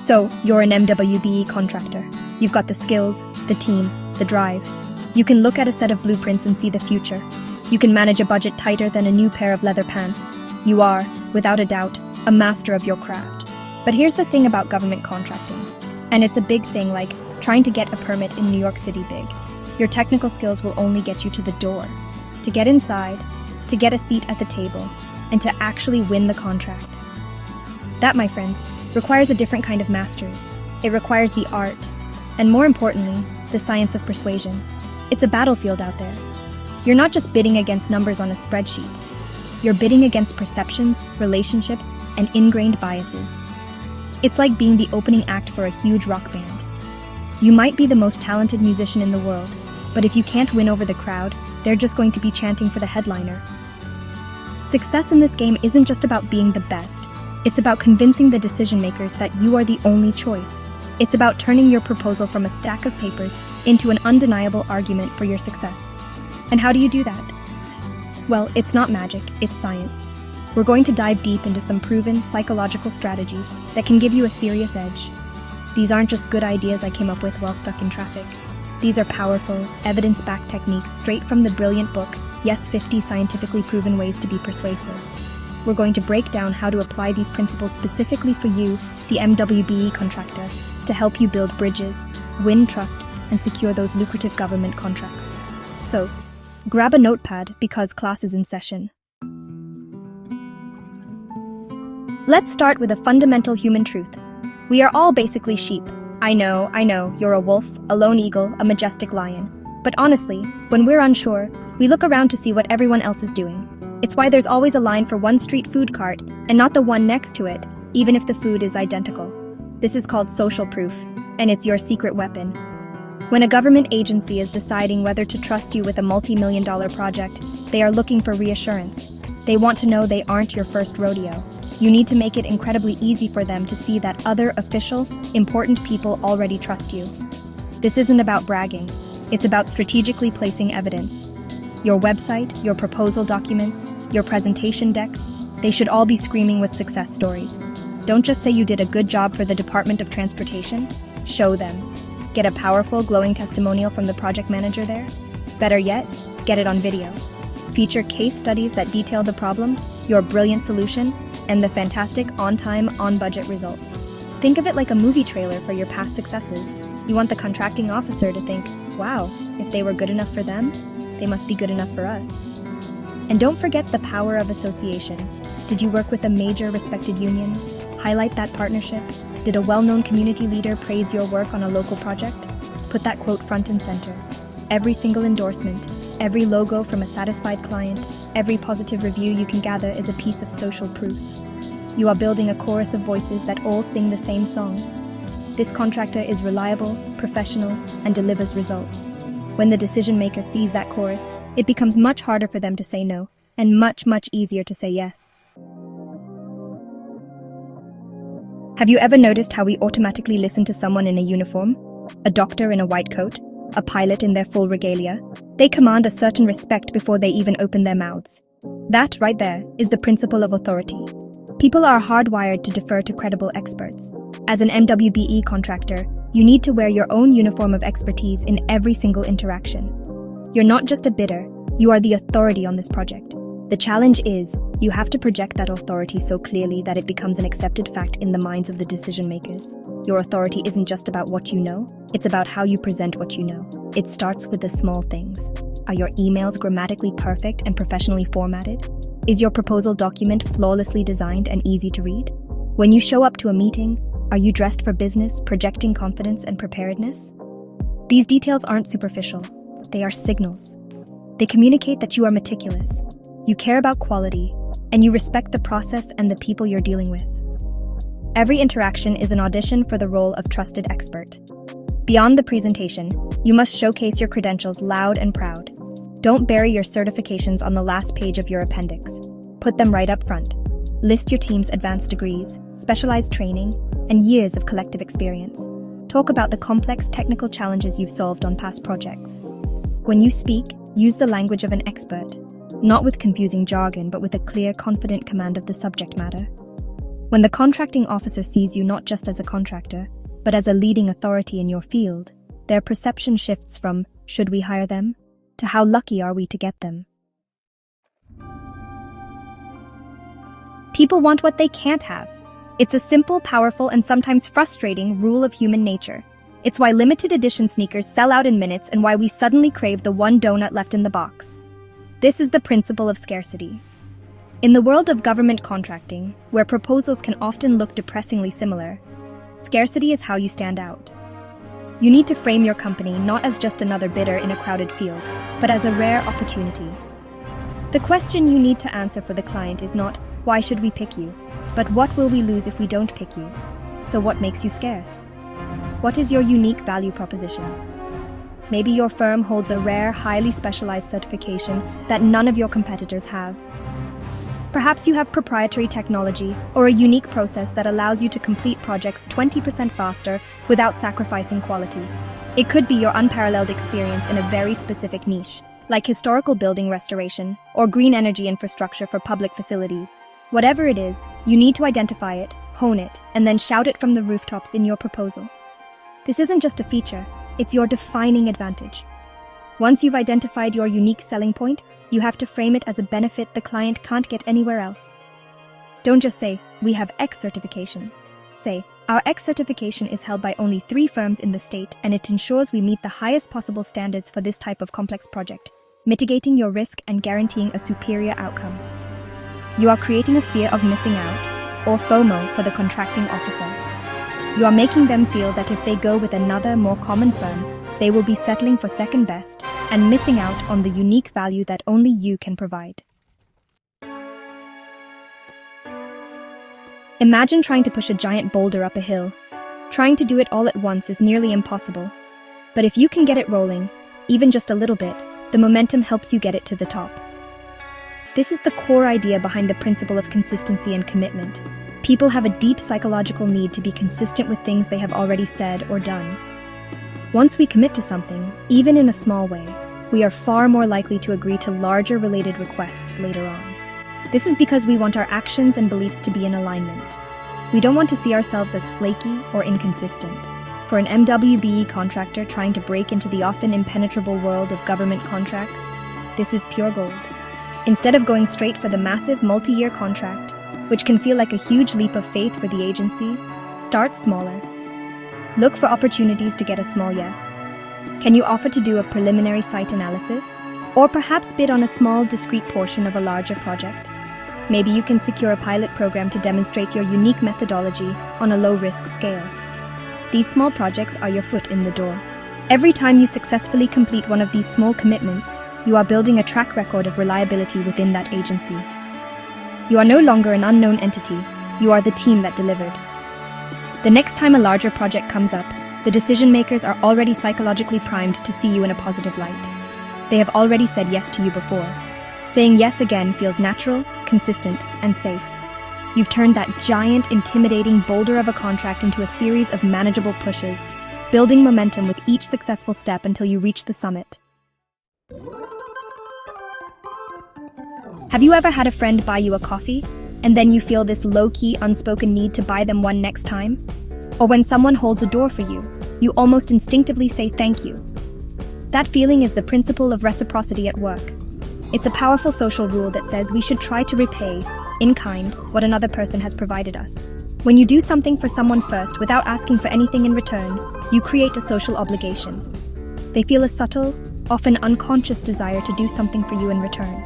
So, you're an MWBE contractor. You've got the skills, the team, the drive. You can look at a set of blueprints and see the future. You can manage a budget tighter than a new pair of leather pants. You are, without a doubt, a master of your craft. But here's the thing about government contracting. And it's a big thing, like trying to get a permit in New York City big. Your technical skills will only get you to the door. To get inside, to get a seat at the table, and to actually win the contract. That, my friends, requires a different kind of mastery. It requires the art, and more importantly, the science of persuasion. It's a battlefield out there. You're not just bidding against numbers on a spreadsheet. You're bidding against perceptions, relationships, and ingrained biases. It's like being the opening act for a huge rock band. You might be the most talented musician in the world, but if you can't win over the crowd, they're just going to be chanting for the headliner. Success in this game isn't just about being the best. It's about convincing the decision makers that you are the only choice. It's about turning your proposal from a stack of papers into an undeniable argument for your success. And how do you do that? Well, it's not magic, it's science. We're going to dive deep into some proven psychological strategies that can give you a serious edge. These aren't just good ideas I came up with while stuck in traffic. These are powerful, evidence-backed techniques straight from the brilliant book, Yes, 50 Scientifically Proven Ways to Be Persuasive. We're going to break down how to apply these principles specifically for you, the MWBE contractor, to help you build bridges, win trust, and secure those lucrative government contracts. So, grab a notepad because class is in session. Let's start with a fundamental human truth. We are all basically sheep. I know, you're a wolf, a lone eagle, a majestic lion. But honestly, when we're unsure, we look around to see what everyone else is doing. It's why there's always a line for one street food cart and not the one next to it, even if the food is identical. This is called social proof, and it's your secret weapon. When a government agency is deciding whether to trust you with a multi-million-dollar project, they are looking for reassurance. They want to know they aren't your first rodeo. You need to make it incredibly easy for them to see that other official, important people already trust you. This isn't about bragging. It's about strategically placing evidence. Your website, your proposal documents, your presentation decks, they should all be screaming with success stories. Don't just say you did a good job for the Department of Transportation. Show them. Get a powerful, glowing testimonial from the project manager there. Better yet, get it on video. Feature case studies that detail the problem, your brilliant solution, and the fantastic on-time, on-budget results. Think of it like a movie trailer for your past successes. You want the contracting officer to think, wow, if they were good enough for them, they must be good enough for us. And don't forget the power of association. Did you work with a major respected union? Highlight that partnership. Did a well-known community leader praise your work on a local project? Put that quote front and center. Every single endorsement, every logo from a satisfied client, every positive review you can gather is a piece of social proof. You are building a chorus of voices that all sing the same song. This contractor is reliable, professional, and delivers results. When the decision maker sees that chorus, it becomes much harder for them to say no, and much, much easier to say yes. Have you ever noticed how we automatically listen to someone in a uniform? A doctor in a white coat? A pilot in their full regalia? They command a certain respect before they even open their mouths. That, right there, is the principle of authority. People are hardwired to defer to credible experts. As an MWBE contractor, you need to wear your own uniform of expertise in every single interaction. You're not just a bidder, you are the authority on this project. The challenge is, you have to project that authority so clearly that it becomes an accepted fact in the minds of the decision makers. Your authority isn't just about what you know, it's about how you present what you know. It starts with the small things. Are your emails grammatically perfect and professionally formatted? Is your proposal document flawlessly designed and easy to read? When you show up to a meeting, are you dressed for business, projecting confidence and preparedness? These details aren't superficial. They are signals. They communicate that you are meticulous, you care about quality, and you respect the process and the people you're dealing with. Every interaction is an audition for the role of trusted expert. Beyond the presentation, you must showcase your credentials loud and proud. Don't bury your certifications on the last page of your appendix. Put them right up front. List your team's advanced degrees, specialized training, and years of collective experience. Talk about the complex technical challenges you've solved on past projects. When you speak, use the language of an expert, not with confusing jargon, but with a clear, confident command of the subject matter. When the contracting officer sees you not just as a contractor, but as a leading authority in your field, their perception shifts from, should we hire them, to how lucky are we to get them. People want what they can't have. It's a simple, powerful, and sometimes frustrating rule of human nature. It's why limited edition sneakers sell out in minutes and why we suddenly crave the one donut left in the box. This is the principle of scarcity. In the world of government contracting, where proposals can often look depressingly similar, scarcity is how you stand out. You need to frame your company not as just another bidder in a crowded field, but as a rare opportunity. The question you need to answer for the client is not, why should we pick you? But what will we lose if we don't pick you? So what makes you scarce? What is your unique value proposition? Maybe your firm holds a rare, highly specialized certification that none of your competitors have. Perhaps you have proprietary technology or a unique process that allows you to complete projects 20% faster without sacrificing quality. It could be your unparalleled experience in a very specific niche, like historical building restoration or green energy infrastructure for public facilities. Whatever it is, you need to identify it, hone it, and then shout it from the rooftops in your proposal. This isn't just a feature, it's your defining advantage. Once you've identified your unique selling point, you have to frame it as a benefit the client can't get anywhere else. Don't just say, we have X certification. Say, our X certification is held by only 3 firms in the state and it ensures we meet the highest possible standards for this type of complex project, mitigating your risk and guaranteeing a superior outcome. You are creating a fear of missing out, or FOMO, for the contracting officer. You are making them feel that if they go with another, more common firm, they will be settling for second best and missing out on the unique value that only you can provide. Imagine trying to push a giant boulder up a hill. Trying to do it all at once is nearly impossible. But if you can get it rolling, even just a little bit, the momentum helps you get it to the top. This is the core idea behind the principle of consistency and commitment. People have a deep psychological need to be consistent with things they have already said or done. Once we commit to something, even in a small way, we are far more likely to agree to larger related requests later on. This is because we want our actions and beliefs to be in alignment. We don't want to see ourselves as flaky or inconsistent. For an MWBE contractor trying to break into the often impenetrable world of government contracts, this is pure gold. Instead of going straight for the massive multi-year contract, which can feel like a huge leap of faith for the agency, start smaller. Look for opportunities to get a small yes. Can you offer to do a preliminary site analysis? Or perhaps bid on a small, discrete portion of a larger project? Maybe you can secure a pilot program to demonstrate your unique methodology on a low-risk scale. These small projects are your foot in the door. Every time you successfully complete one of these small commitments, you are building a track record of reliability within that agency. You are no longer an unknown entity, you are the team that delivered. The next time a larger project comes up, the decision makers are already psychologically primed to see you in a positive light. They have already said yes to you before. Saying yes again feels natural, consistent, and safe. You've turned that giant, intimidating boulder of a contract into a series of manageable pushes, building momentum with each successful step until you reach the summit. Have you ever had a friend buy you a coffee, and then you feel this low-key, unspoken need to buy them one next time? Or when someone holds a door for you, you almost instinctively say thank you. That feeling is the principle of reciprocity at work. It's a powerful social rule that says we should try to repay, in kind, what another person has provided us. When you do something for someone first without asking for anything in return, you create a social obligation. They feel a subtle, often unconscious desire to do something for you in return.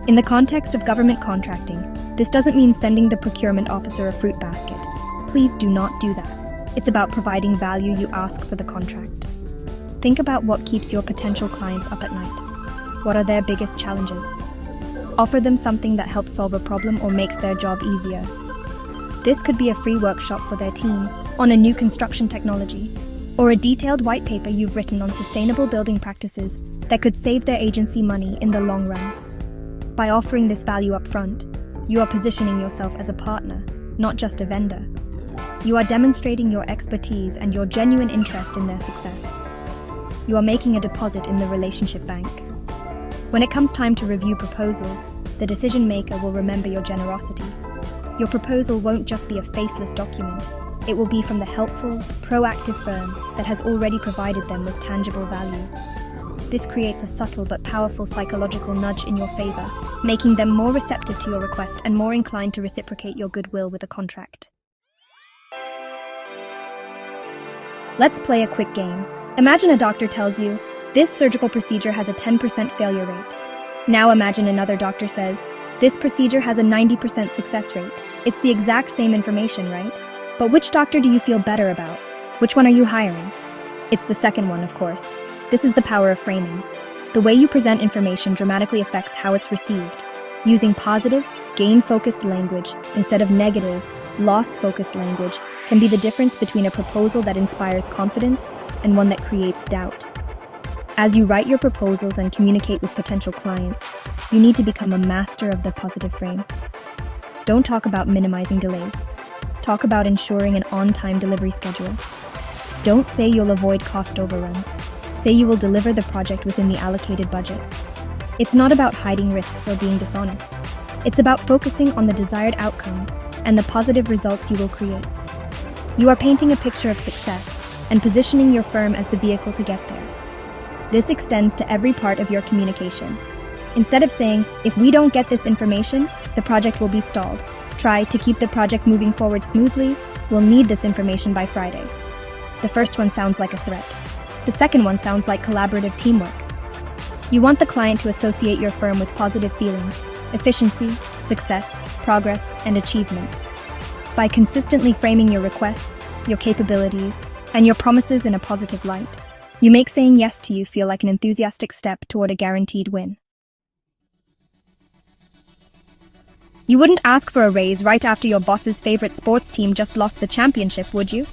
In the context of government contracting, this doesn't mean sending the procurement officer a fruit basket. Please do not do that. It's about providing value you ask for the contract. Think about what keeps your potential clients up at night. What are their biggest challenges? Offer them something that helps solve a problem or makes their job easier. This could be a free workshop for their team on a new construction technology, or a detailed white paper you've written on sustainable building practices that could save their agency money in the long run. By offering this value up front, you are positioning yourself as a partner, not just a vendor. You are demonstrating your expertise and your genuine interest in their success. You are making a deposit in the relationship bank. When it comes time to review proposals, the decision maker will remember your generosity. your proposal won't just be a faceless document. It will be from the helpful, proactive firm that has already provided them with tangible value. This creates a subtle but powerful psychological nudge in your favor, making them more receptive to your request and more inclined to reciprocate your goodwill with a contract. Let's play a quick game. Imagine a doctor tells you, this surgical procedure has a 10% failure rate. Now imagine another doctor says, this procedure has a 90% success rate. It's the exact same information, right? But which doctor do you feel better about? Which one are you hiring? It's the second one, of course. This is the power of framing. The way you present information dramatically affects how it's received. Using positive, gain-focused language instead of negative, loss-focused language can be the difference between a proposal that inspires confidence and one that creates doubt. As you write your proposals and communicate with potential clients, you need to become a master of the positive frame. Don't talk about minimizing delays. Talk about ensuring an on-time delivery schedule. Don't say you'll avoid cost overruns. Say you will deliver the project within the allocated budget. It's not about hiding risks or being dishonest. It's about focusing on the desired outcomes and the positive results you will create. You are painting a picture of success and positioning your firm as the vehicle to get there. This extends to every part of your communication. Instead of saying, if we don't get this information, the project will be stalled. Try to keep the project moving forward smoothly. We'll need this information by Friday. The first one sounds like a threat. The second one sounds like collaborative teamwork. You want the client to associate your firm with positive feelings, efficiency, success, progress, and achievement. By consistently framing your requests, your capabilities, and your promises in a positive light, you make saying yes to you feel like an enthusiastic step toward a guaranteed win. You wouldn't ask for a raise right after your boss's favorite sports team just lost the championship, would you?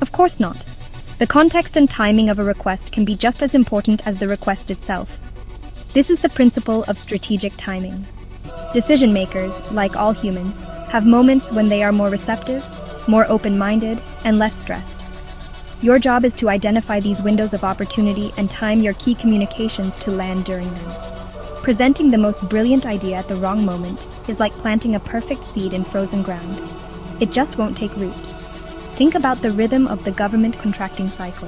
Of course not. The context and timing of a request can be just as important as the request itself. This is the principle of strategic timing. Decision makers, like all humans, have moments when they are more receptive, more open-minded, and less stressed. Your job is to identify these windows of opportunity and time your key communications to land during them. Presenting the most brilliant idea at the wrong moment is like planting a perfect seed in frozen ground. It just won't take root. Think about the rhythm of the government contracting cycle.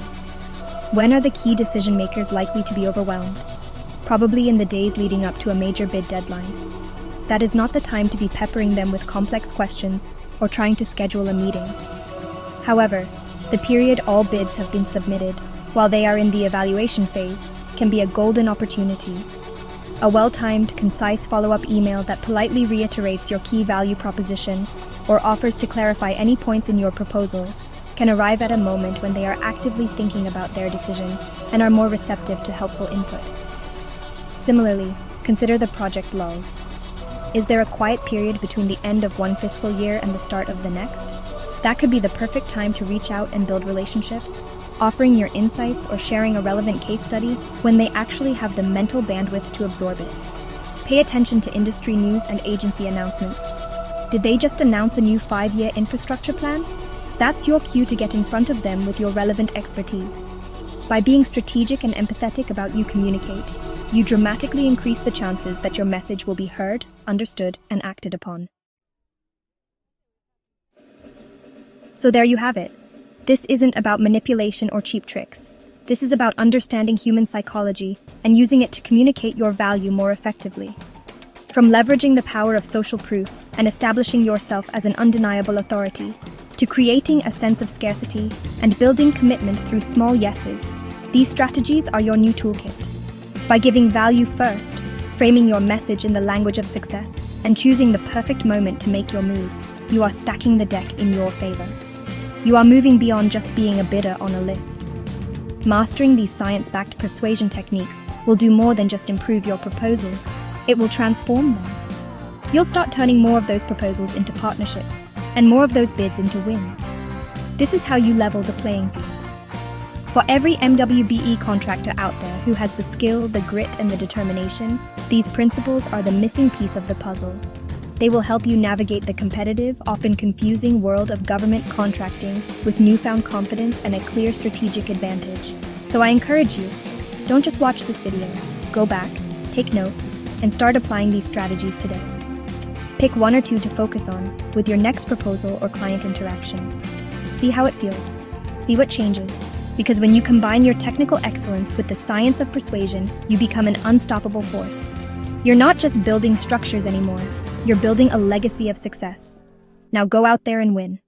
When are the key decision makers likely to be overwhelmed? Probably in the days leading up to a major bid deadline. That is not the time to be peppering them with complex questions or trying to schedule a meeting. However, the period all bids have been submitted, while they are in the evaluation phase, can be a golden opportunity. A well-timed, concise follow-up email that politely reiterates your key value proposition or offers to clarify any points in your proposal can arrive at a moment when they are actively thinking about their decision and are more receptive to helpful input. Similarly, consider the project lulls. Is there a quiet period between the end of one fiscal year and the start of the next? That could be the perfect time to reach out and build relationships, offering your insights or sharing a relevant case study when they actually have the mental bandwidth to absorb it. Pay attention to industry news and agency announcements. Did they just announce a new 5-year infrastructure plan? That's your cue to get in front of them with your relevant expertise. By being strategic and empathetic about you communicate, you dramatically increase the chances that your message will be heard, understood, and acted upon. So there you have it. This isn't about manipulation or cheap tricks. This is about understanding human psychology and using it to communicate your value more effectively. From leveraging the power of social proof and establishing yourself as an undeniable authority, to creating a sense of scarcity and building commitment through small yeses, these strategies are your new toolkit. By giving value first, framing your message in the language of success, and choosing the perfect moment to make your move, you are stacking the deck in your favor. You are moving beyond just being a bidder on a list. Mastering these science-backed persuasion techniques will do more than just improve your proposals. It will transform them. You'll start turning more of those proposals into partnerships and more of those bids into wins. This is how you level the playing field. For every MWBE contractor out there who has the skill, the grit, and the determination, these principles are the missing piece of the puzzle. They will help you navigate the competitive, often confusing world of government contracting with newfound confidence and a clear strategic advantage. So I encourage you, don't just watch this video. Go back, take notes, and start applying these strategies today. Pick one or two to focus on with your next proposal or client interaction. See how it feels. See what changes. Because when you combine your technical excellence with the science of persuasion, you become an unstoppable force. You're not just building structures anymore. You're building a legacy of success. Now go out there and win.